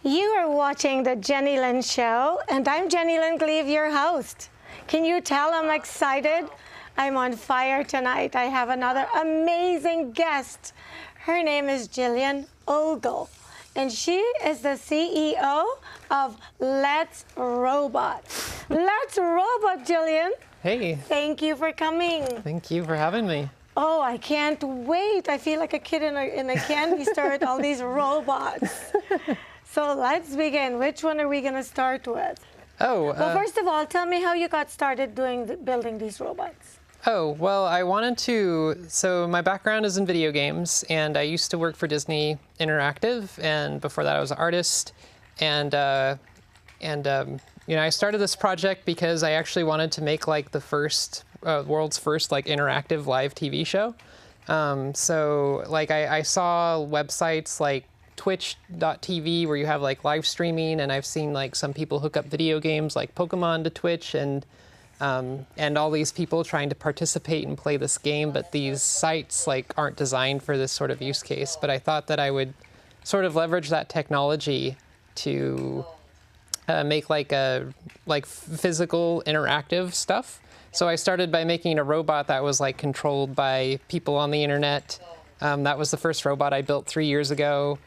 You are watching the Jennylyn Show, and I'm Jennylyn, your host. Can you tell I'm excited? I'm on fire tonight. I have another amazing guest. Her name is Jillian Ogle, and she is the CEO of Let's Robot. Let's Robot, Jillian. Hey. Thank you for coming. Thank you for having me. Oh, I can't wait. I feel like a kid in a candy store with all these robots. So let's begin. Which one are we going to start with? Well, first of all, tell me how you got started building these robots. Oh, well, I wanted to, so my background is in video games, and I used to work for Disney Interactive, and before that I was an artist, and you know, I started this project because I actually wanted to make like the first, world's first like interactive live TV show. So like I saw websites like Twitch.tv where you have like live streaming, and I've seen like some people hook up video games like Pokemon to Twitch, and all these people trying to participate and play this game, but these sites like aren't designed for this sort of use case. But I thought that I would sort of leverage that technology to make physical interactive stuff. So I started by making a robot that was like controlled by people on the internet. That was the first robot I built 3 years ago.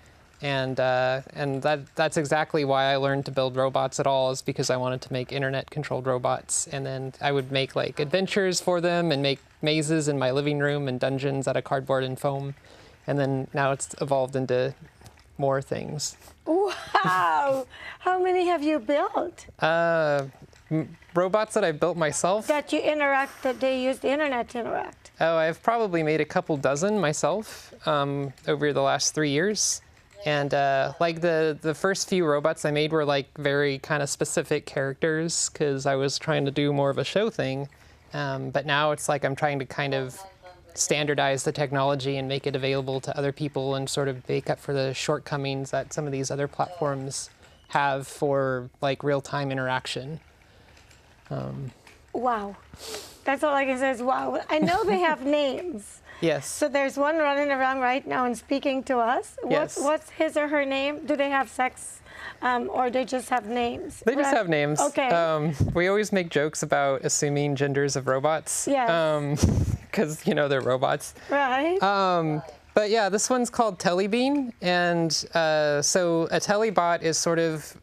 And that's exactly why I learned to build robots at all, is because I wanted to make internet-controlled robots. And then I would make like adventures for them and make mazes in my living room and dungeons out of cardboard and foam. And then now it's evolved into more things. Wow! How many have you built? Robots that I built myself. That you interact, that they use the internet to interact. Oh, I've probably made a couple dozen myself over the last 3 years. And like the first few robots I made were like very kind of specific characters because I was trying to do more of a show thing. But now it's like I'm trying to kind of standardize the technology and make it available to other people and sort of make up for the shortcomings that some of these other platforms have for like real-time interaction. Wow. That's all I can say is wow. I know they have names. Yes. So there's one running around right now and speaking to us. Yes. What's his or her name? Do they have sex, or they just have names? They just have names. Okay. We always make jokes about assuming genders of robots. Yes. Because, you know, they're robots. Right. But yeah, this one's called Tellybean, and so a Tellybot is sort of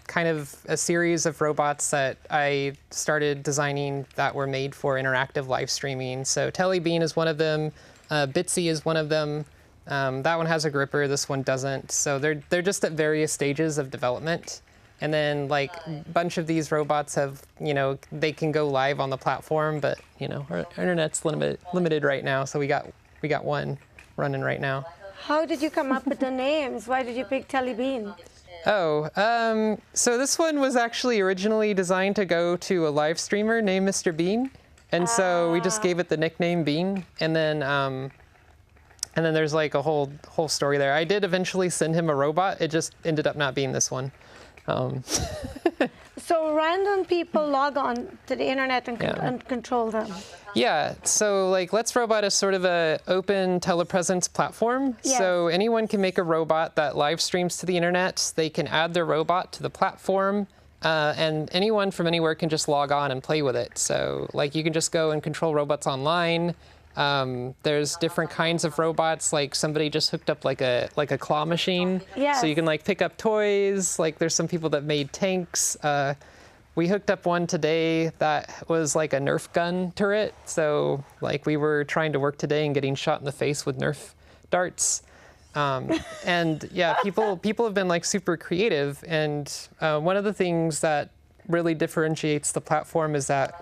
kind of a series of robots that I started designing that were made for interactive live streaming. So Tellybean is one of them, Bitsy is one of them. That one has a gripper, this one doesn't. So they're just at various stages of development. And then like a bunch of these robots have, you know, they can go live on the platform, but you know, our internet's limited right now, so we got one running right now. How did you come up with the names? Why did you pick Tellybean? Oh, so this one was actually originally designed to go to a live streamer named Mr. Bean, and so we just gave it the nickname Bean, and then there's like a whole story there. I did eventually send him a robot. It just ended up not being this one. So random people log on to the internet and control them. Yeah, so like Let's Robot is sort of a open telepresence platform. Yes. So anyone can make a robot that live streams to the internet. They can add their robot to the platform, and anyone from anywhere can just log on and play with it. So like you can just go and control robots online. There's different kinds of robots, like somebody just hooked up like a claw machine. Yes. So you can like pick up toys, like there's some people that made tanks. We hooked up one today that was like a Nerf gun turret. So like we were trying to work today and getting shot in the face with Nerf darts. And yeah, people have been like super creative. And one of the things that really differentiates the platform is that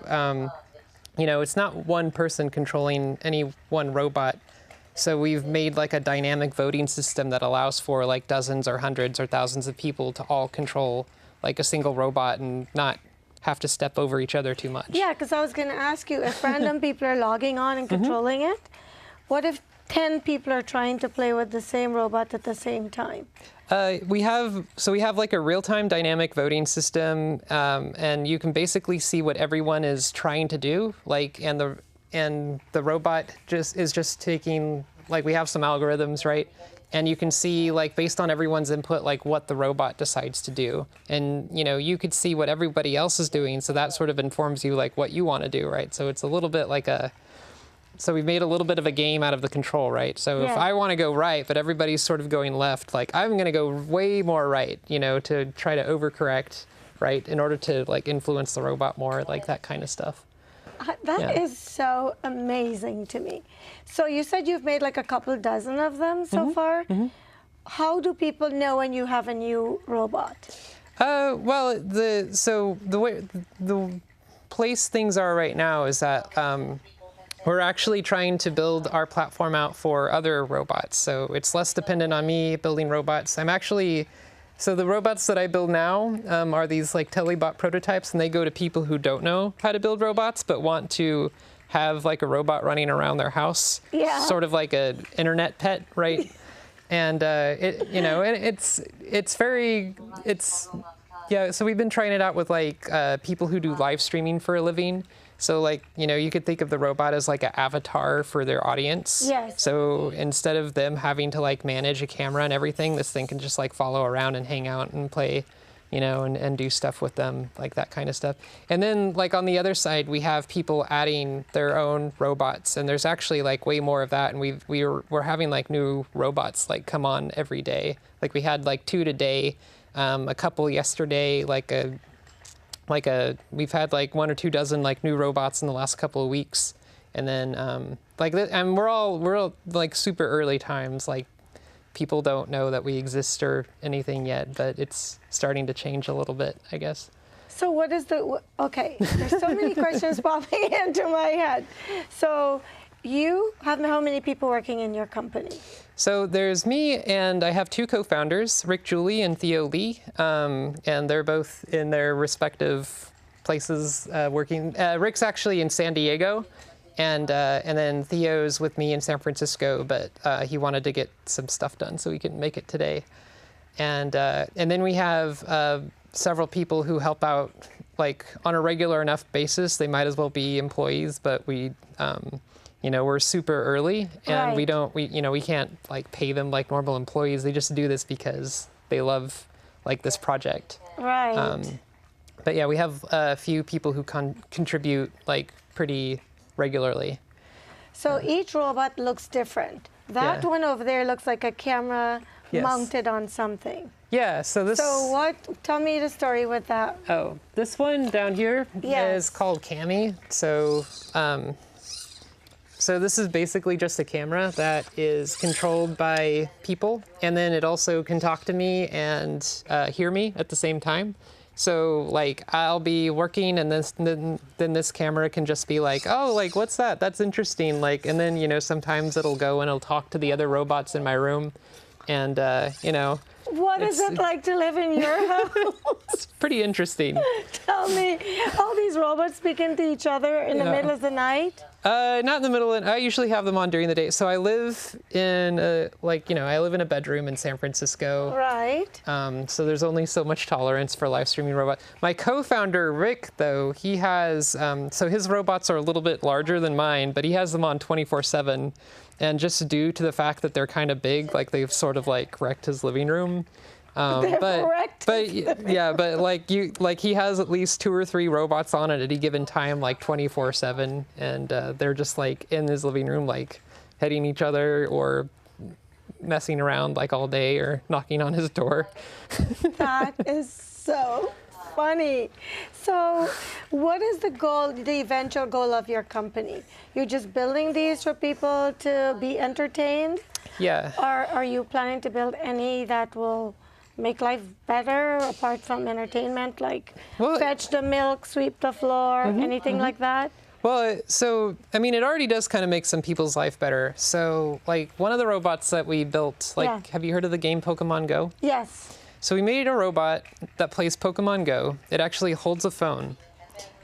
you know, it's not one person controlling any one robot. So we've made like a dynamic voting system that allows for like dozens or hundreds or thousands of people to all control like a single robot and not have to step over each other too much. Yeah, because I was going to ask you, if random people are logging on and controlling it, what if 10 people are trying to play with the same robot at the same time? We have like a real-time dynamic voting system, and you can basically see what everyone is trying to do. Like, and the robot is just taking, like, we have some algorithms, right? and you can see, like, based on everyone's input, like what the robot decides to do. And, you know, you could see what everybody else is doing, so that sort of informs you like what you want to do, right? So it's a little bit like so we've made a little bit of a game out of the control, right? So if I want to go right, but everybody's sort of going left, like I'm going to go way more right, you know, to try to overcorrect, right, in order to like influence the robot more, like that kind of stuff. That is so amazing to me. So you said you've made like a couple dozen of them so far. How do people know when you have a new robot? Well, the place things are right now is that we're actually trying to build our platform out for other robots. So it's less dependent on me building robots. So the robots that I build now are these like telebot prototypes, and they go to people who don't know how to build robots but want to have like a robot running around their house, sort of like an internet pet, right? And So we've been trying it out with like people who do live streaming for a living. So like, you know, you could think of the robot as like an avatar for their audience. Yes. So instead of them having to like manage a camera and everything, this thing can just like follow around and hang out and play, you know, and do stuff with them, like that kind of stuff. And then like on the other side, we have people adding their own robots, and there's actually like way more of that. And we're having like new robots like come on every day. Like we had like 2 today, a couple yesterday, we've had like 1 or 2 dozen like new robots in the last couple of weeks, and then and we're all like super early times. Like people don't know that we exist or anything yet, but it's starting to change a little bit, I guess. So what is okay, there's so many questions popping into my head. So you have how many people working in your company? So there's me, and I have 2 co-founders, Rick Julie and Theo Lee, and they're both in their respective places working. Rick's actually in San Diego, and then Theo's with me in San Francisco, but he wanted to get some stuff done so he couldn't make it today. And then we have several people who help out like on a regular enough basis. They might as well be employees, but we. You know, we're super early, and we can't like pay them like normal employees. They just do this because they love like this project. Right. But yeah, we have a few people who contribute like pretty regularly. So each robot looks different. That one over there looks like a camera mounted on something. Yeah, so tell me the story with that. Oh, this one down here is called Cami. So this is basically just a camera that is controlled by people, and then it also can talk to me and hear me at the same time. So like I'll be working, and then this camera can just be like, oh, like what's that? That's interesting. Like, and then, you know, sometimes it'll go and it'll talk to the other robots in my room, and you know. What is it like to live in your house? It's pretty interesting. Tell me, all these robots speaking to each other in the middle of the night? Not in the middle. I usually have them on during the day. So I live in I live in a bedroom in San Francisco. Right. So there's only so much tolerance for live streaming robots. My co-founder Rick, though, he has so his robots are a little bit larger than mine, but he has them on 24/7. And just due to the fact that they're kind of big, like they've sort of like wrecked his living room. But he has at least 2 or 3 robots on it at any given time, like 24/7, and they're just like in his living room, like hitting each other or messing around like all day or knocking on his door. That is so funny. So what is the goal, the eventual goal of your company? You're just building these for people to be entertained? Yeah. Or are you planning to build any that will make life better apart from entertainment, like fetch the milk, sweep the floor, anything like that? Well, so, I mean, it already does kind of make some people's life better. So, like, one of the robots that we built, like, have you heard of the game Pokemon Go? Yes. So we made a robot that plays Pokemon Go. It actually holds a phone,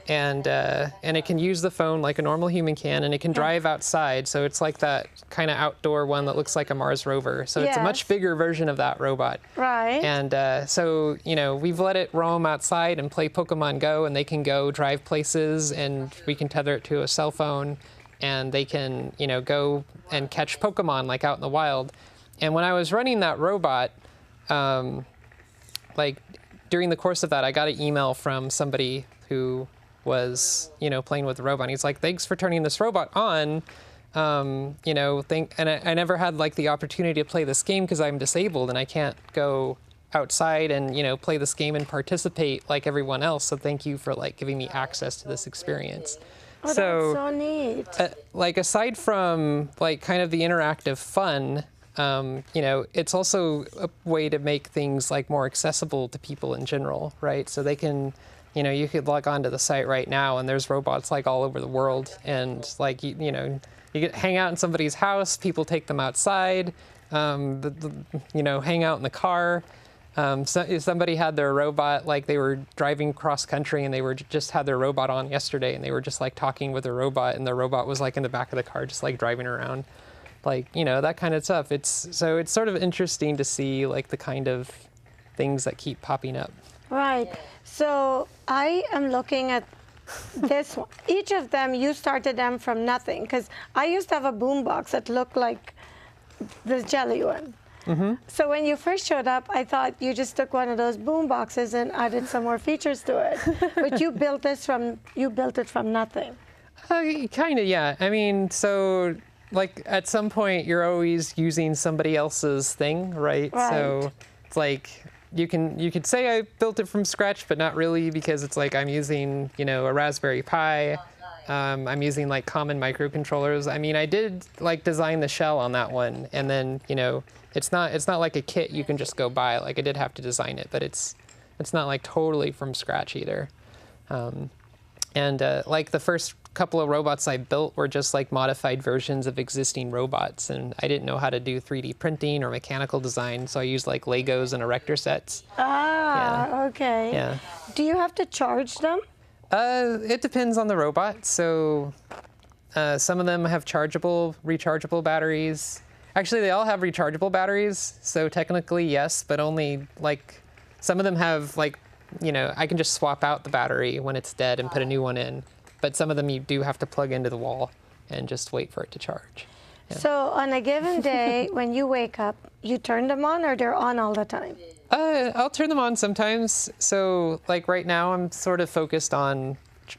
and it can use the phone like a normal human can, and it can drive outside. So it's like that kind of outdoor one that looks like a Mars rover. So it's a much bigger version of that robot. Right. And so, you know, we've let it roam outside and play Pokemon Go, and they can go drive places, and we can tether it to a cell phone, and they can, you know, go and catch Pokemon like out in the wild. And when I was running that robot, like during the course of that, I got an email from somebody who was, playing with the robot. And he's like, thanks for turning this robot on. And I never had like the opportunity to play this game because I'm disabled and I can't go outside and, play this game and participate like everyone else. So thank you for like giving me access to this experience. Oh, that's so neat. Like aside from like kind of the interactive fun, it's also a way to make things like more accessible to people in general, right? So they can, you could log onto the site right now and there's robots like all over the world, and like, you get hang out in somebody's house, people take them outside, hang out in the car. So if somebody had their robot, like they were driving cross country and they were just had their robot on yesterday and they were just like talking with their robot and the robot was like in the back of the car just like driving around, like, that kind of stuff. It's sort of interesting to see like the kind of things that keep popping up. Right. So I am looking at this one. Each of them, you started them from nothing, because I used to have a boombox that looked like the Jillian. Mm-hmm. So when you first showed up, I thought you just took one of those boom boxes and added some more features to it. But you built it from nothing. Kind of, yeah. I mean, so like at some point you're always using somebody else's thing, right? So it's like you could say I built it from scratch, but not really, because it's like I'm using, a Raspberry Pi. I'm using like common microcontrollers. I mean, I did like design the shell on that one, and then, it's not like a kit you can just go buy. Like I did have to design it, but it's not like totally from scratch either. Like the first couple of robots I built were just like modified versions of existing robots, and I didn't know how to do 3D printing or mechanical design, so I used like Legos and erector sets. Okay. Yeah. Do you have to charge them? It depends on the robot. So some of them have rechargeable batteries. Actually, they all have rechargeable batteries, so technically yes, but only like some of them have like, I can just swap out the battery when it's dead and put a new one in. But some of them you do have to plug into the wall and just wait for it to charge. Yeah. So on a given day, when you wake up, you turn them on, or they're on all the time? I'll turn them on sometimes. So like right now, I'm sort of focused on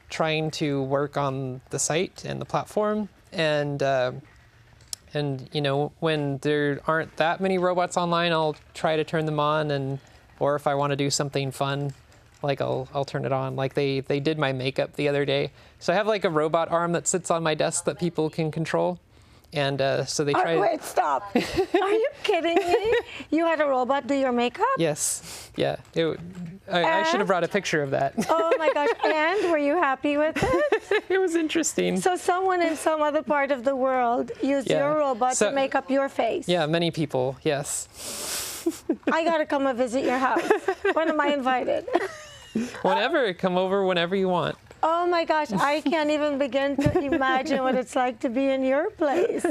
trying to work on the site and the platform. And when there aren't that many robots online, I'll try to turn them on, or if I want to do something fun, like I'll turn it on. Like they did my makeup the other day. So I have like a robot arm that sits on my desk that people can control. And so they try. Wait, stop. Are you kidding me? You had a robot do your makeup? Yes. Yeah. I should have brought a picture of that. Oh my gosh. And were you happy with it? It was interesting. So someone in some other part of the world used your robot to make up your face? Yeah, many people, yes. I got to come and visit your house. When am I invited? Whenever. Come over whenever you want. Oh my gosh, I can't even begin to imagine what it's like to be in your place.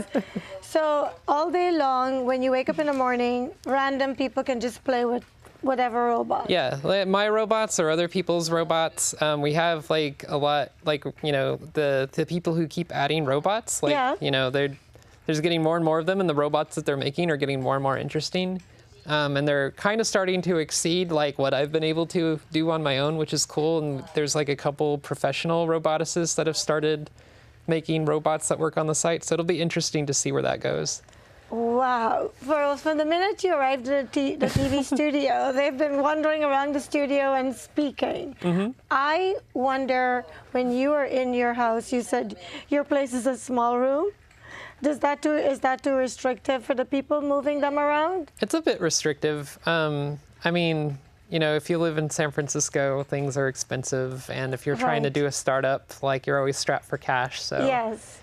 So all day long, when you wake up in the morning, random people can just play with whatever robot. Yeah, my robots or other people's robots. We have like a lot, like, the people who keep adding robots, like, there's getting more and more of them, and the robots that they're making are getting more and more interesting. And they're kind of starting to exceed like what I've been able to do on my own, which is cool. And there's like a couple professional roboticists that have started making robots that work on the site. So it'll be interesting to see where that goes. Wow. From the minute you arrived at the TV studio, they've been wandering around the studio and speaking. Mm-hmm. I wonder, when you were in your house, you said your place is a small room. Is that too restrictive for the people moving them around? It's a bit restrictive. I mean, if you live in San Francisco, things are expensive, and if you're trying to do a startup, like you're always strapped for cash. So yes.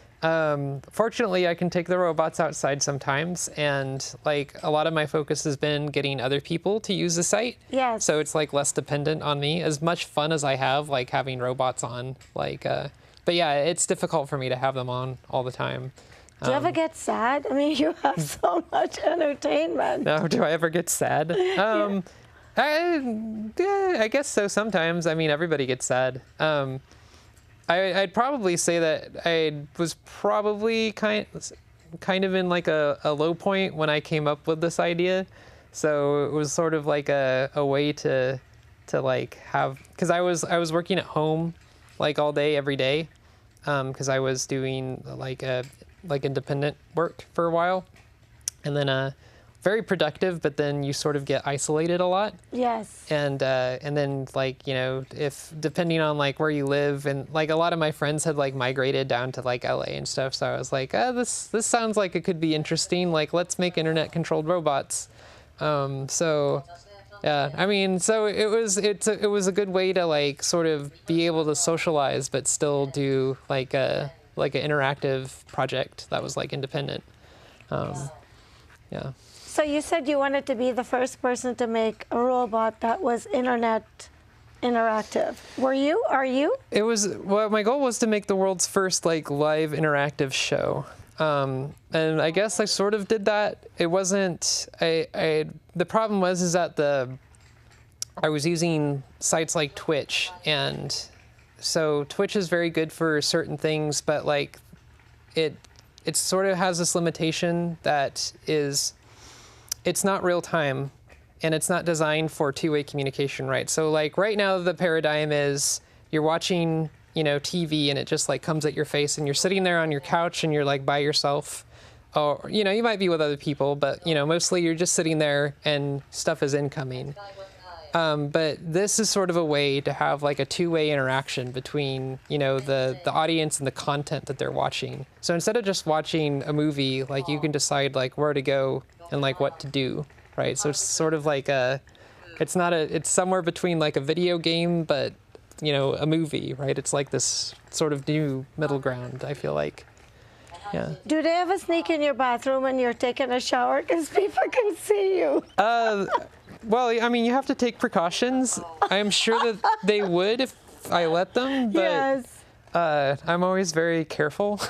Fortunately, I can take the robots outside sometimes, and like a lot of my focus has been getting other people to use the site. Yes. So it's like less dependent on me. As much fun as I have, like having robots on, like, but yeah, it's difficult for me to have them on all the time. Do you ever get sad? I mean, you have so much entertainment. No, do I ever get sad? I guess so sometimes. I mean, everybody gets sad. I'd probably say that I was probably kind of in like a low point when I came up with this idea. So it was sort of like a way to like have, because I was working at home like all day, every day, because I was doing like independent work for a while, and then very productive, but then you sort of get isolated a lot. Yes. And then like, you know, if depending on like where you live, and like a lot of my friends had like migrated down to like LA and stuff, so I was like, this sounds like it could be interesting. Like, let's make internet controlled robots. So yeah, I mean, so it was a good way to like sort of be able to socialize, but still do like an interactive project that was like independent. Yeah. So you said you wanted to be the first person to make a robot that was internet interactive. Were you? Are you? It was, well, my goal was to make the world's first like live interactive show. And I guess I sort of did that. It wasn't, the problem was that I was using sites like Twitch, and so Twitch is very good for certain things, but like it sort of has this limitation that is, it's not real time, and it's not designed for two-way communication, right? So like right now the paradigm is you're watching, you know, TV, and it just like comes at your face, and you're sitting there on your couch and you're like by yourself, or, you know, you might be with other people, but, you know, mostly you're just sitting there and stuff is incoming. But this is sort of a way to have like a two-way interaction between, you know, the audience and the content that they're watching. So instead of just watching a movie, like you can decide like where to go and like what to do, right? So it's sort of like it's somewhere between like a video game, but, you know, a movie, right? It's like this sort of new middle ground, I feel like. Yeah. Do they ever sneak in your bathroom when you're taking a shower because people can see you? Well, I mean, you have to take precautions. I'm sure that they would if I let them, but Yes. I'm always very careful.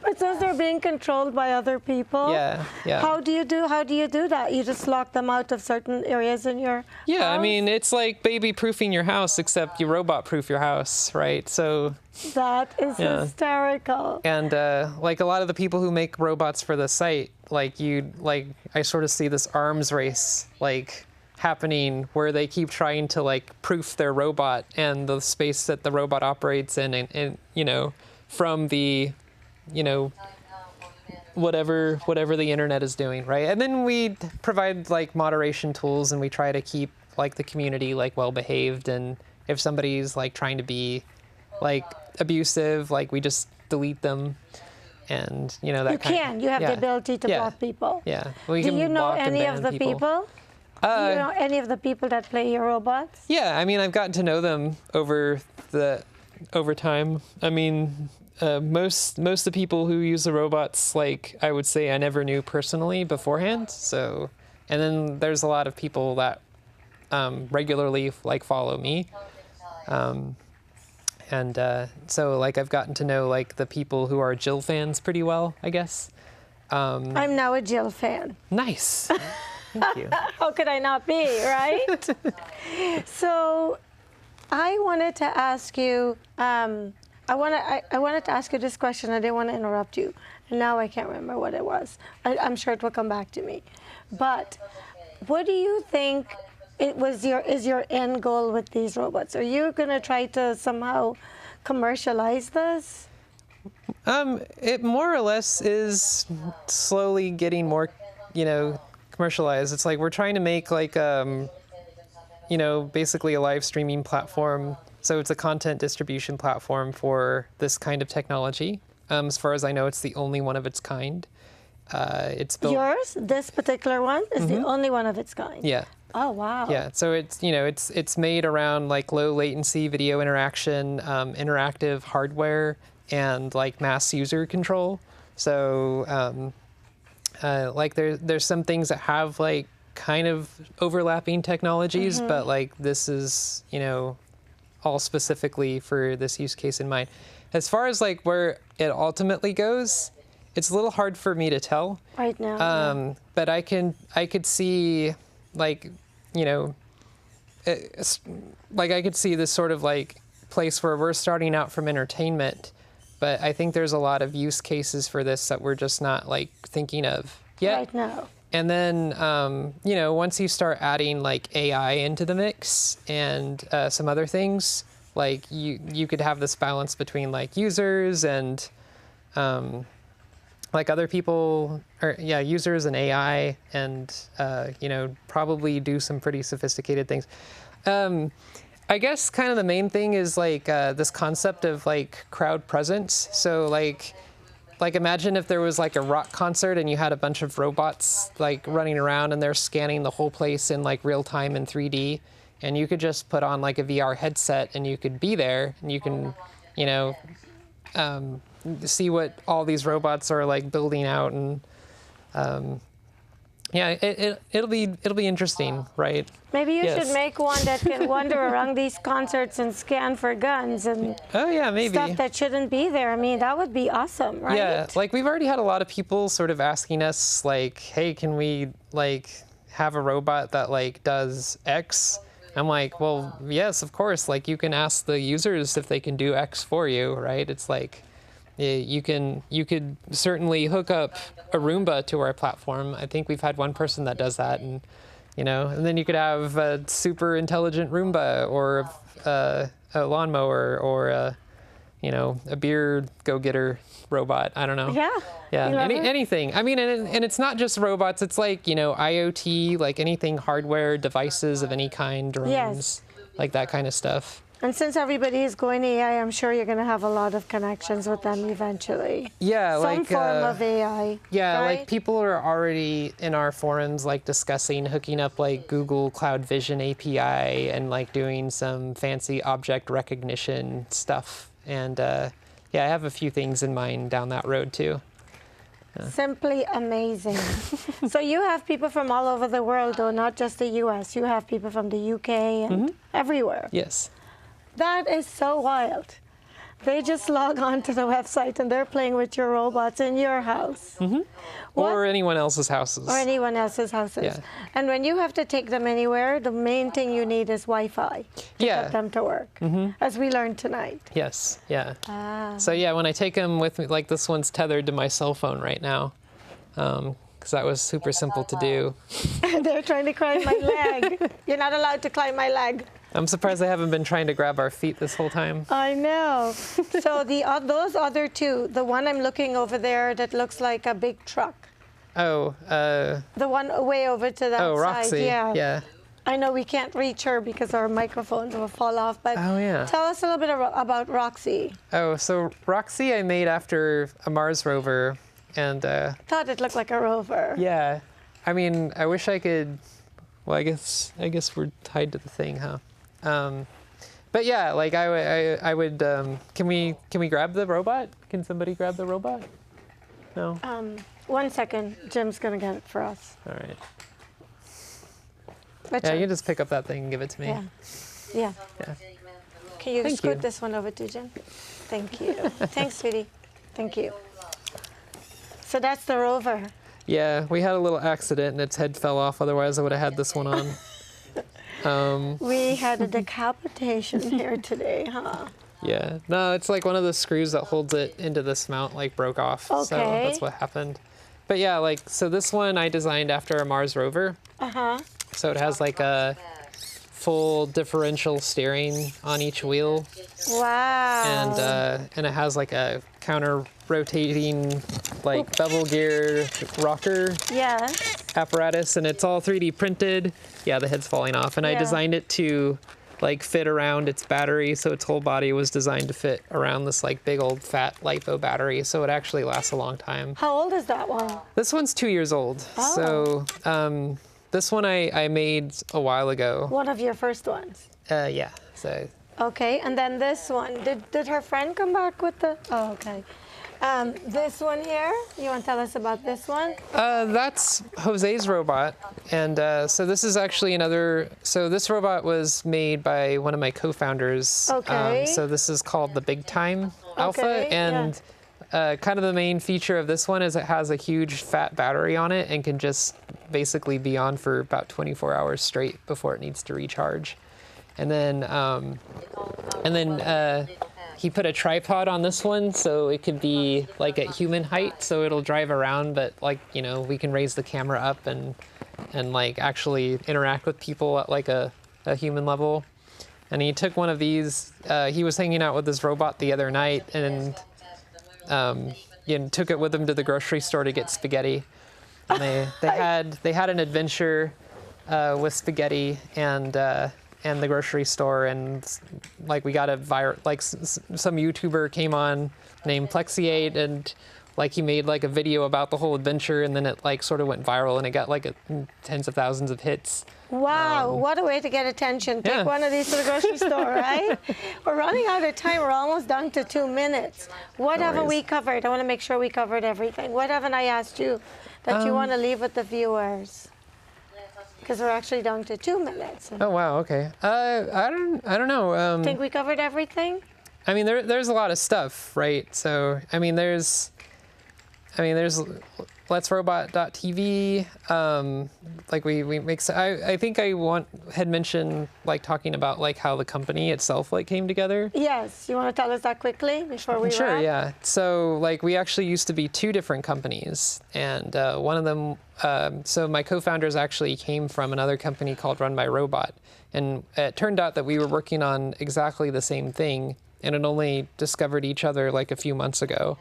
But since they're being controlled by other people, Yeah. How do you do that? You just lock them out of certain areas in your Yeah, house? I mean, it's like baby-proofing your house, except you robot-proof your house, right? So That is Yeah. hysterical. And like a lot of the people who make robots for the site, I sort of see this arms race like happening where they keep trying to like proof their robot and the space that the robot operates in, and you know, from the, you know, whatever the internet is doing, right? And then we provide like moderation tools, and we try to keep like the community like well behaved, and if somebody's like trying to be like abusive, like we just delete them, and you know that You have yeah. the ability to Yeah. block people. Yeah. Well, you Do can you know block and any ban of the people? Do you know any of the people that play your robots? Yeah, I mean, I've gotten to know them over time. I mean, most of the people who use the robots, like I would say, I never knew personally beforehand. So, and then there's a lot of people that regularly like follow me, and so like I've gotten to know like the people who are Jill fans pretty well, I guess. I'm now a Jill fan. Nice. Thank you. How could I not be, right? So I wanted to ask you, I wanted to ask you this question. I didn't want to interrupt you. And now I can't remember what it was. I'm sure it will come back to me. But what do you think is your end goal with these robots? Are you going to try to somehow commercialize this? It more or less is slowly getting more, you know, commercialized. It's like we're trying to make like, you know, basically a live streaming platform. So it's a content distribution platform for this kind of technology. As far as I know, it's the only one of its kind. It's built. Yours, this particular one, is the only one of its kind. Yeah. Oh wow. Yeah. So it's, you know, it's made around like low latency video interaction, interactive hardware, and like mass user control. So like there's some things that have like kind of overlapping technologies, but like this is, you know, all specifically for this use case in mind. As far as like where it ultimately goes, it's a little hard for me to tell Right now. but I could see like, you know, like I could see this sort of like place where we're starting out from entertainment, but I think there's a lot of use cases for this that we're just not like thinking of yet. Right now. And then, you know, once you start adding like AI into the mix and some other things, like you could have this balance between like users and like other people, or yeah, users and AI, and you know, probably do some pretty sophisticated things. I guess kind of the main thing is like this concept of like crowd presence. So like imagine if there was like a rock concert and you had a bunch of robots like running around and they're scanning the whole place in like real time in 3D, and you could just put on like a VR headset and you could be there and you can, you know, see what all these robots are like building out, and yeah, it'll be interesting, right? Maybe you Yes. should make one that can wander around these concerts and scan for guns and Oh yeah, maybe. stuff that shouldn't be there. I mean, that would be awesome, right? Yeah, like we've already had a lot of people sort of asking us like, hey, can we like have a robot that like does X? I'm like, well, yes, of course. Like you can ask the users if they can do X for you, right? It's like you could certainly hook up a Roomba to our platform. I think we've had one person that does that, and you know, and then you could have a super intelligent Roomba or a lawnmower or a, you know, a beer go-getter robot. I don't know. Yeah. Yeah, You love it? anything. I mean, and it's not just robots. It's like, you know, IoT, like anything hardware, devices of any kind, drones, Yes. like that kind of stuff. And since everybody is going AI, I'm sure you're going to have a lot of connections with them eventually. Yeah, Some like form of AI. yeah, right? like people are already in our forums like discussing hooking up like Google Cloud Vision API and like doing some fancy object recognition stuff. And yeah, I have a few things in mind down that road too. Simply amazing. So you have people from all over the world, though, not just the US. You have people from the UK and everywhere. Yes. That is so wild. They just log on to the website and they're playing with your robots in your house. Or anyone else's houses. Or anyone else's houses. Yeah. And when you have to take them anywhere, the main thing you need is Wi-Fi to Yeah. get them to work, as we learned tonight. Yes, yeah. Ah. So yeah, when I take them with me, like this one's tethered to my cell phone right now, because that was super simple to do. They're trying to climb my leg. You're not allowed to climb my leg. I'm surprised they haven't been trying to grab our feet this whole time. I know. So those other two, the one I'm looking over there that looks like a big truck. Oh, The one way over to that oh, side. Roxy. Yeah. I know we can't reach her because our microphones will fall off, but Oh, yeah. tell us a little bit about Roxy. Oh, so Roxy I made after a Mars rover, and Thought it looked like a rover. yeah, I mean, I wish I could. Well, I guess we're tied to the thing, huh? But yeah, like I would. Can we grab the robot? Can somebody grab the robot? No. 1 second, Jim's gonna get it for us. All right. But Yeah, Jim- you just pick up that thing and give it to me. yeah. Yeah. Yeah. Can you Thank scoot you. this one over to Jim? Thank you. Thanks, sweetie. Thank you. So that's the rover. Yeah, we had a little accident and its head fell off. Otherwise, I would have had this one on. We had a decapitation here today, huh? Yeah. No, it's like one of the screws that holds it into this mount like broke off. So Okay. that's what happened. But yeah, like, so this one I designed after a Mars rover. Uh-huh. So it has like a full differential steering on each wheel. Wow. And it has like a counter rotating like bevel gear rocker Yes. apparatus, and it's all 3D printed. Yeah, the head's falling off. And I Yeah. designed it to like fit around its battery, so its whole body was designed to fit around this like big old fat LiPo battery, so it actually lasts a long time. How old is that one? This one's 2 years old. Oh. So this one I made a while ago. One of your first ones. Yeah. So Okay, and then this one. Did her friend come back with the? Oh, okay. This one here. You want to tell us about this one? that's Jose's robot, and so this is actually another. So this robot was made by one of my co-founders. Okay. So this is called the Big Time Alpha, Okay, and kind of the main feature of this one is it has a huge fat battery on it and can just basically be on for about 24 hours straight before it needs to recharge. And then he put a tripod on this one so it could be like at human height, so it'll drive around, but like, you know, we can raise the camera up and like actually interact with people at like a human level. And he took one of these, he was hanging out with this robot the other night, and took it with him to the grocery store to get spaghetti. And they had an adventure with spaghetti and the grocery store, and like we got a some YouTuber came on named Plexiate, and like he made like a video about the whole adventure, and then it like sort of went viral, and it got like tens of thousands of hits. Wow, what a way to get attention. Take one of these to the grocery store, right? We're running out of time. We're almost down to 2 minutes. What haven't we covered? I want to make sure we covered everything. What haven't I asked you that you want to leave with the viewers? Because we're actually down to 2 minutes. Oh wow, okay. I don't know. Think we covered everything? I mean, there's a lot of stuff, right? So I mean, there's letsrobot.tv. Like we make. I think I had mentioned like talking about like how the company itself like came together. Yes. You want to tell us that quickly before we Sure. wrap? Yeah. So like we actually used to be 2 different companies, and one of them. So my co-founders actually came from another company called Run by Robot, and it turned out that we were working on exactly the same thing, and had only discovered each other like a few months ago.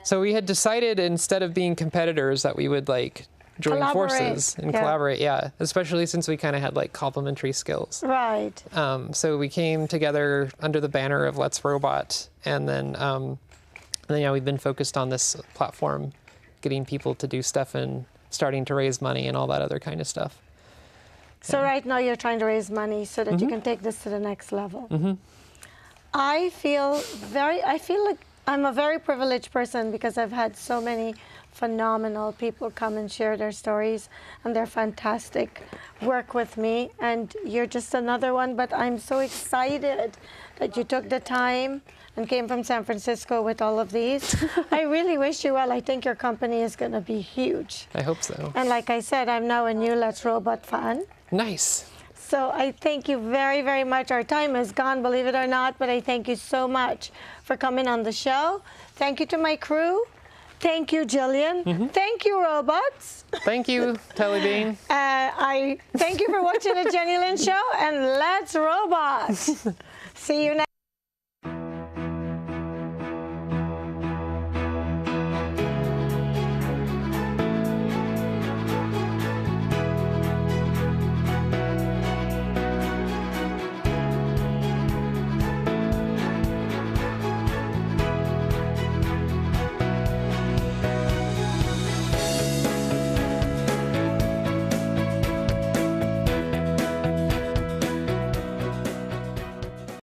So we had decided, instead of being competitors, that we would like join forces and collaborate. Yeah, especially since we kind of had like complementary skills. Right. So we came together under the banner of Let's Robot, and then yeah, we've been focused on this platform, getting people to do stuff and starting to raise money and all that other kind of stuff. So right now you're trying to raise money so that you can take this to the next level. I feel like I'm a very privileged person because I've had so many phenomenal people come and share their stories and their fantastic work with me, and you're just another one. But I'm so excited that you took the time and came from San Francisco with all of these. I really wish you well. I think your company is going to be huge. I hope so. And like I said, I'm now a new Let's Robot fan. Nice. So I thank you very, very much. Our time is gone, believe it or not, but I thank you so much for coming on the show. Thank you to my crew. Thank you, Jillian. Thank you, robots. Thank you, Telly Bean. I thank you for watching the Jennylyn Show, and Let's Robot. See you next